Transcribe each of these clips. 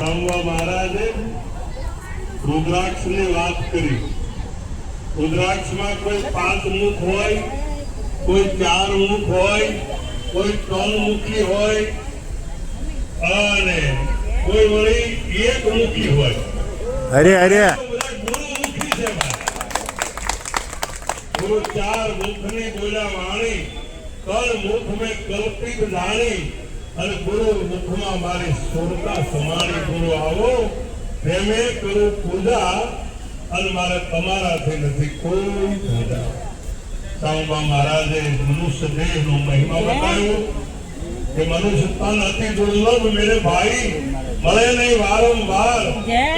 સાંવા મહારાજે રુદ્રાક્ષની વાત કરી. રુદ્રાક્ષમાં કોઈ 5 મુખ હોય, કોઈ 4 મુખ હોય, કોઈ 3 મુખી હોય અને કોઈ વળી 1 મુખી હોય. અરે અરે ગુરુમુખી છે. ગુરુ 4 મુખની બોલ્યા વાણી, કર મુખ મેં કલ્પિત જાણી, અને ગુરુ મુખમાં મારી સુરતા સમાણી. ગુરુ આવો પ્રેમે કરું પૂજા, અને મારે તમારાથી નથી કોઈ પૂજા. સાંબા મહારાજે મનુષ્ય દેહનો મહિમા બતાવ્યો કે મનુષ્ય તન અતિ દુર્લભ મેરે ભાઈ, મળે નહીં વારંવાર.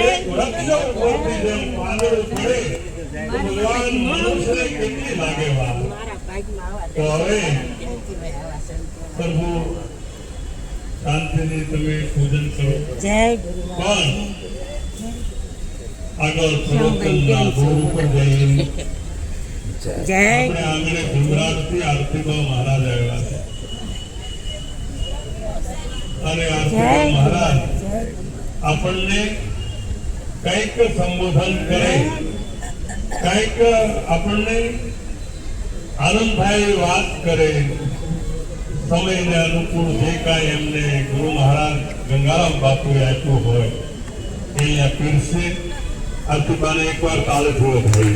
એક વૃક્ષ ઉપરથી જેમ પાંદડું પડે તો ભગવાન મનુષ્યને કેટલી લાગે વાર. તો હવે પ્રભુ શાંતિથી તમે પૂજન કરો. પણ આગળ પ્રવચનના ગોળ ઉપર જઈને આપણે આંગણે ગુજરાતથી આરતીબા મહારાજ આવ્યા છે. અને આરતીબા મહારાજ આપણને કંઈક સંબોધન કરે, કંઈક આપણને આનંદ થાય વાત કરે. સમયને અનુકૂળ જે કાંઈ એમને ગુરુ મહારાજ ગંગારામ બાપુએ આપ્યું હોય એ અહીંયા પીરસે. આરતીબાને એકવાર તાળે થોડો થઈ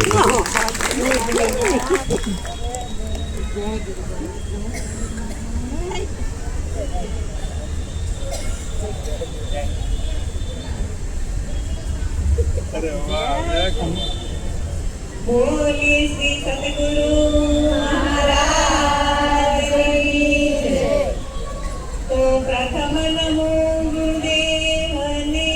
બોલીએ શ્રી સતગુરુ મહારાજ કી જય. તો પ્રથમ નમો ગુરુદેવને,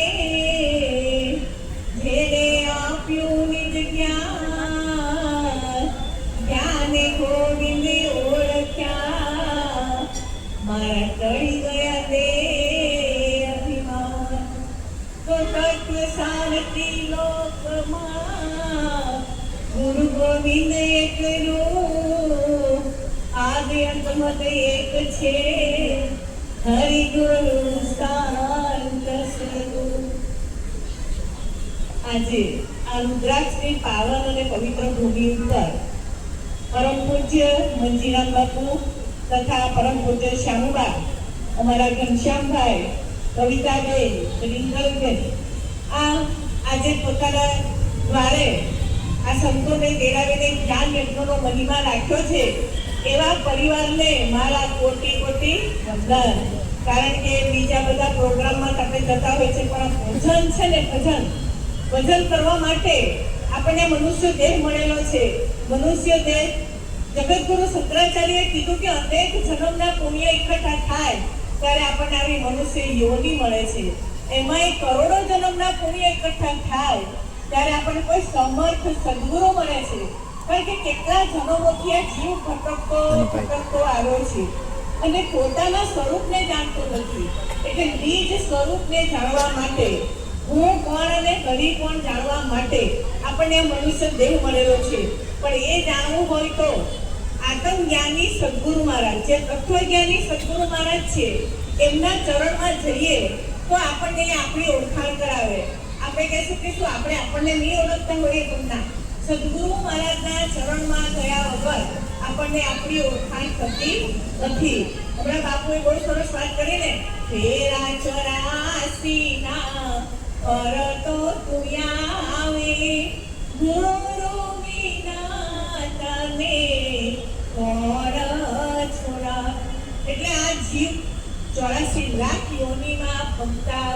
જેને આપ્યું નિજ જ્ઞાન, જ્ઞાને ગોવિંદે ઓળખ્યા. મારા ટળી ગયા દે અભિમાન, તો તત્વ સારથી લોકમાં ગુરુ ગોવિંદ એકલું, આદિ અંતમત એક છે, હરિ ગુરુ શાંત સ્વરૂપ. આજે આ રુદ્રાક્ષની પાવન અને પવિત્ર ભૂમિ ઉપર પરમ પૂજ્ય મંજીરામ બાપુ તથા પરમ પૂજ્ય શ્યામુબા, અમારા ઘનશ્યામભાઈ, કવિતાબેન, રિંગલબેન આજે પોતાના દ્વારે આ સંતોને તેડાવીને જ્ઞાન યજ્ઞનો મહિમા રાખ્યો છે. એવા પરિવારને મારા કોટી કોટી વંદન. કારણ કે બીજા બધા પ્રોગ્રામમાં તમે જતા હોય છે, પણ ભજન છે ને, ભજન કરવા માટે આપણને મનુષ્ય દેહ મળેલો છે. મનુષ્ય દેહ જગતગુરુ શંકરાચાર્યએ કીધું કે અનેક જન્મના પુણ્ય એકઠા થાય ત્યારે આપણને આવી મનુષ્ય યોની મળે છે. એમાં કરોડો જન્મના પુણ્ય એકઠા થાય ત્યારે આપણને કોઈ સમર્થ સદગુરુ મળે છે. કારણ કે કેટલા જન્મોથી આ જીવ ભટકતો આવ્યો છે અને પોતાના સ્વરૂપને જાણતો નથી. એટલે નિજ સ્વરૂપને જાણવા માટે, હું કોણ અને હરી કોણ જાણવા માટે આપણને આ મનુષ્ય દેહ મળેલો છે. પણ એ જાણવું હોય તો આત્મજ્ઞાની સદગુરુ મહારાજ, જે તત્વજ્ઞાની સદગુરુ મહારાજ છે, એમના ચરણમાં જઈએ તો આપણને આપણી ઓળખાણ કરાવે. આપણે કહીશું કે શું આપણે આપણને નહીં ઓળખતા હોઈએ, પણ ના, સદગુરુ મહારાજના ચરણમાં ગયા વગર આપણને આપણી ઓળખાણ થતી નથી. હમણાં બાપુએ બહુ સરસ વાત કરી ને, ફેરા 84 પરતો તું આવે, ગુરુ વિના તને કોણ છોડા. એટલે આ જીવ 84 લાખ યોનીમાં ભમતા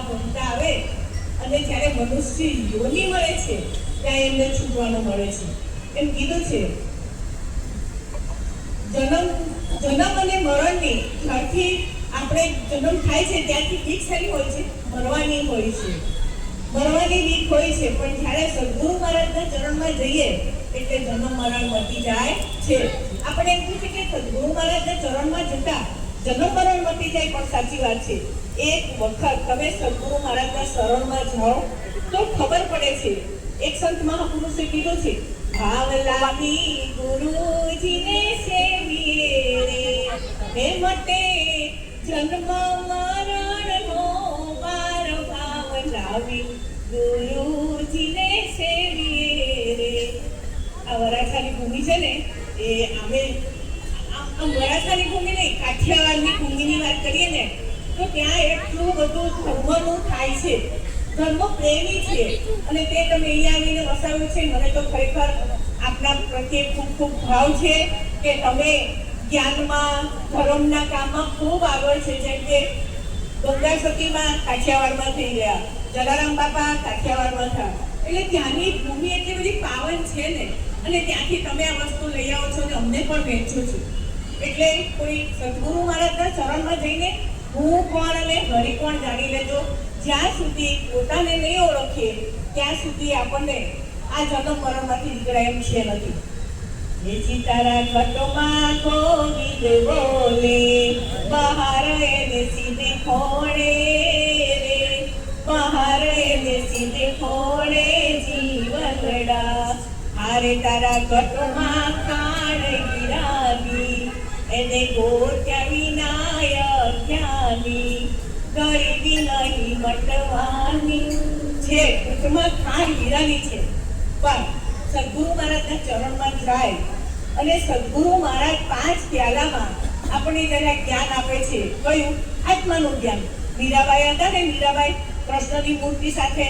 આવે અને જ્યારે મનુષ્ય યોની મળે છે ત્યાં એમને છૂટવાનું મળે છે. એમ કીધું છે જન્મ અને મરણની જ્યારથી આપણે જન્મ થાય છે ત્યારથી બીક સારી હોય છે, મરવાની હોય છે, મરવાની બીક હોય છે. પણ જ્યારે સદગુરુ મહારાજના ચરણમાં જઈએ એટલે જન્મ મરણ મટી જાય છે. આપણે એમ કહ્યું છે કે સદગુરુ મહારાજના ચરણમાં જતા જન્મ મરણ મટી જાય, પણ સાચી વાત છે. એક વખત તમે સદગુરુ મહારાજના શરણમાં જાઓ તો ખબર પડે છે. એક સંત મહાપુરુષે કીધું છે, ભાવ લાગી ગુરુજીને સેવીએ રે, હે મટે જન્મ મરણનો પાર ભાવ આવી ગુરુજીને સેવીએ રે. આ વરાછાની ભૂમિ છે ને એ અમે આમ વરાછાની ભૂમિ નહીં, કાઠિયાવાડની ભૂમિની વાત કરીએ ને તો ત્યાં એટલું બધું ધર્મનું થાય છે, ધર્મ પ્રેમી છે. અને તે તમે અહીંયા આવીને વસાવ્યું છે. મને તો ખરેખર આપના પ્રત્યે ખૂબ ખૂબ ભાવ છે કે તમે જ્ઞાનમાં ધર્મના કામમાં ખૂબ આગળ છે. જેમ કે ગંગા સતીમાં કાઠિયાવાડમાં થઈ ગયા, જલારામ બાપા કાઠિયાવાડમાં થયા. એટલે ત્યાંની ભૂમિ એટલી બધી પાવન છે ને, અને ત્યાંથી તમે આ વસ્તુ લઈ આવો છો અને અમને પણ વહેંચો છો. એટલે કોઈ સદગુરુ મહારાજના ચરણમાં જઈને હું કોણ અને હરિ કોણ જાણી લેજો. જ્યાં સુધી પોતાને નહીં ઓળખીએ ત્યાં સુધી આપણને આ જન્મ મરણમાંથી નીકળાય એમ છે નથી. નીચી તારા ઘટમાં ગોવિંદ બોલે, બહાર એને સીધે ખોડે રે, બહાર એને સીધે ખોડે જીવનડા. હારે તારા ઘટમાં કાળ ગિરાવી, એને ગોત્યા વિનાય જ્ઞાની, ગરીબી નહીં મટવાની છે. ટૂંકમાં ખાણ હીરાની છે. પણ સદગુરુ મહારાજના ચરણમાં જાય અને સદગુરુ મહારાજ 5 પ્યાલામાં આપણને જરા જ્ઞાન આપે છે. કયું? આત્માનું જ્ઞાન. મીરાબાઈ હતા ને, મીરાબાઈ કૃષ્ણની મૂર્તિ સાથે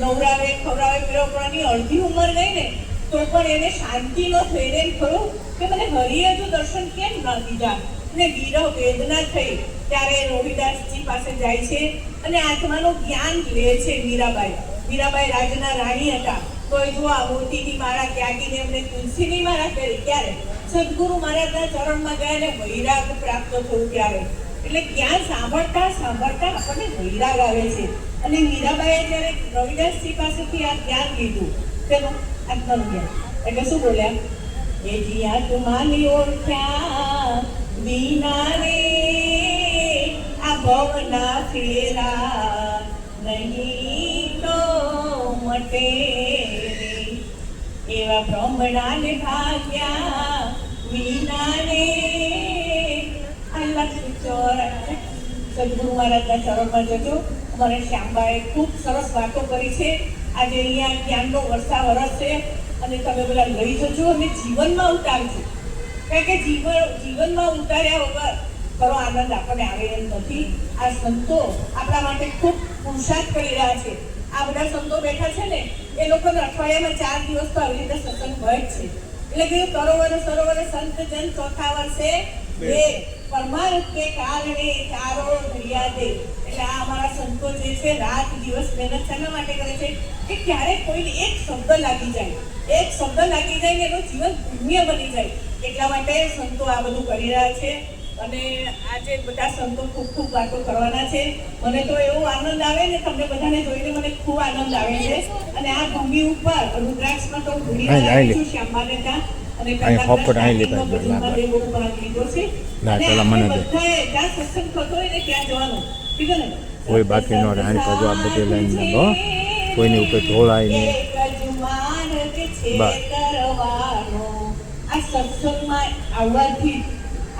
નવરાવે ખવડાવે પીરવવાની અડધી ઉંમર ગઈ ને તો પણ એને શાંતિ ન થઈ. એને ખરું કે મને હરિએ જો દર્શન કેમ ન દીધા, અને વિરહ વેદના થઈ. ત્યારે રોહિદાસજી પાસે જાય છે અને આત્માનું જ્ઞાન લે છે મીરાબાઈ. મીરાબાઈ રાજના રાણી હતા, તો જો આ મોતીની માળા ત્યાગીને એમને તુલસીની માળા કરી. ત્યારે સદગુરુ મહારાજના ચરણમાં ગયા અને વૈરાગ પ્રાપ્ત થયું ત્યારે. એટલે જ્ઞાન સાંભળતા સાંભળતા આપણને વૈરાગ આવે છે. અને મીરાબાઈએ જ્યારે રવિદાસજી પાસેથી આ જ્ઞાન લીધું, તેનું આત્માનું જ્ઞાન, એટલે શું બોલ્યા? એ જ્યાં તુમાની ઓળખ્યા વિના રે આ ભવના ફેરા નહીં તો મટે. એવા બ્રહ્મણાને ભાગ્યા વિના રે આ લક્ષ ચોર. સદગુરુ મહારાજના ચરણમાં જજો. અમારે શ્યામબાએ ખૂબ સરસ વાતો કરી છે. આજે અહીંયા જ્ઞાનનો વર્ષા વરસશે અને તમે બધા લઈ જજો અને જીવનમાં ઉતારજો. કારણ કે જીવનમાં ઉતાર્યા વગર ખરો આનંદ આપણને આવે એમ નથી. આ સંતો આપણા માટે ખૂબ પુરુષાર્થ કરી રહ્યા છે. આ બધા સંતો બેઠા છે ને, એ લોકોને અઠવાડિયામાં 4 દિવસ તો આવી રીતે સત્સંગ હોય જ છે. એટલે કે સરોવર સંત જન ચોથા વર્ષે બે પરમાર્થ કે કારણે ચારો દરિયા દે. એટલે આ અમારા સંતો જે છે રાત દિવસ મહેનત શાના માટે કરે છે કે ક્યારેક કોઈને એક શબ્દ લાગી જાય ને એનું જીવન પુણ્ય બની જાય. એટલા માટે સંતો આ બધું કરી રહ્યા છે. અને આજે બધા સંતો ખૂબ ખૂબ વાતો કરવાના છે. મને તો એવો આનંદ આવે ને, તમને બધાને જોઈને મને ખૂબ આનંદ આવે છે. અને આ ભૂમિ ઉપર રુદ્રાક્ષમાં તો ભૂલી છું શ્યામબાને ત્યાં, અને સત્સંગ થતો હોય ને ત્યાં જવાનું. કીધું ને કોઈ બાકી નો રાણી પાછો આ બધી લાઈન માં કોઈની ઉપર ઢોળાય નહીં. આ સત્સંગમાં આવવાથી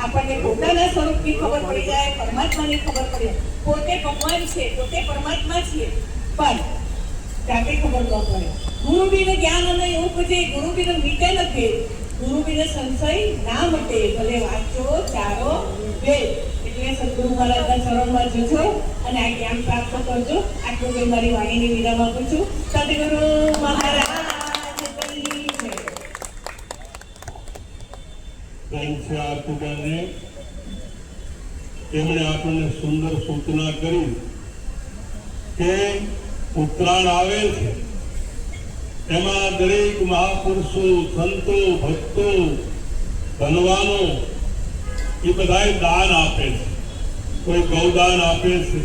આપણને પોતાના સ્વરૂપની ખબર પડી જાય, પરમાત્માની ખબર પડી જાય. પોતે ભગવાન છે, પોતે પરમાત્મા છે, પણ જાતે ખબર ન પડે. ગુરુ બિન જ્ઞાન અને એવું પછી ગુરુ બિન મીટે નથી. ગુરુ બિન સંશય ના મટે, ભલે વાંચો ચારો વેદ. એટલે સદગુરુ મહારાજના ચરણમાં જજો અને આ જ્ઞાન પ્રાપ્ત કરજો. આટલું કંઈ મારી વાણીની વિરામ આપું છું. સદગુરુ મહારાજ તેમણે આપણને સુંદર સૂચના કરી કે ઉત્તરાયણ આવે છે, એમાં દરેક મહાપુરુષો, સંતો, ભક્તો, ધનવાનો એ બધાએ દાન આપે છે. કોઈ ગૌદાન આપે છે,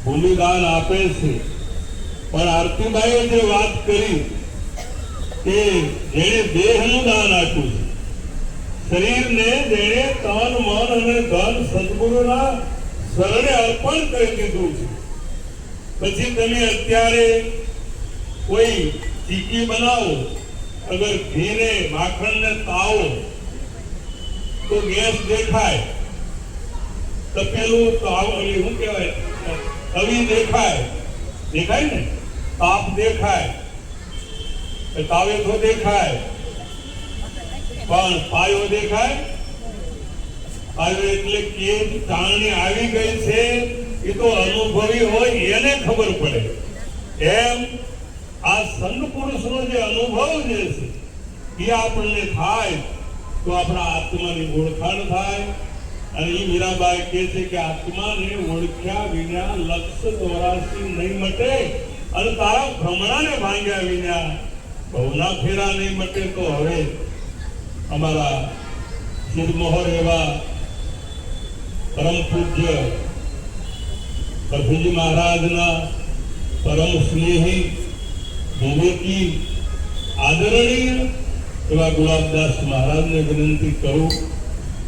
ભૂમિદાન આપે છે. પણ આરતીબાઈએ જે વાત કરી કે જેણે દેહનું દાન આપ્યું છે, શરીરને જેણે તન મન અને ધન સદગુરુના શરણે અર્પણ કરી દીધું છે, પછી તમે અત્યારે કોઈ ચીકી બનાવો, અગર ઘીને માખણને તાવો તો ગેસ દેખાય, તપેલું તાવ શું કહેવાય તવી દેખાય, દેખાય ને, તાપ દેખાય, તાવેથો દેખાય, પણ પાયો દેખાય? પાયો એટલે કે ચાળણી આવી ગઈ છે એ તો અનુભવી હોય એને ખબર પડે. એમ આ સંત પુરુષનો જે અનુભવ જે છે એ આપણને થાય તો આપણા આત્માની ઓળખાણ થાય. અને એ મીરાબાઈ કહે છે કે આત્માને ઓળખ્યા વિના લક્ષ્ય દોરાશી નહીં મટે, અને તારા ભ્રમણાને ભાંગ્યા વિના ભવના ફેરા નહીં મટે. તો હવે અમારા સિદ્ધમોહર એવા પરમ પૂજ્ય પ્રભુજી મહારાજના પરમ સ્નેહી વિવેકી આદરણીય એવા ગુલાબદાસ મહારાજને વિનંતી કરું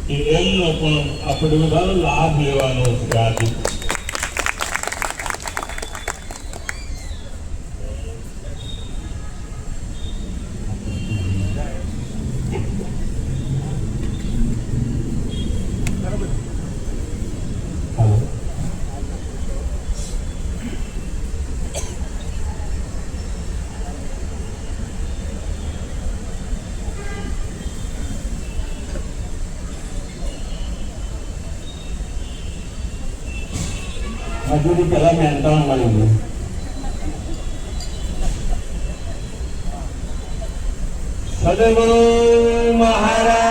કે એમનો પણ આપણે બધાનો લાભ લેવાનો છે. આજે હજુ પેલા મેન્ટણ મળી ગયું. સદગુરુ મહારાજ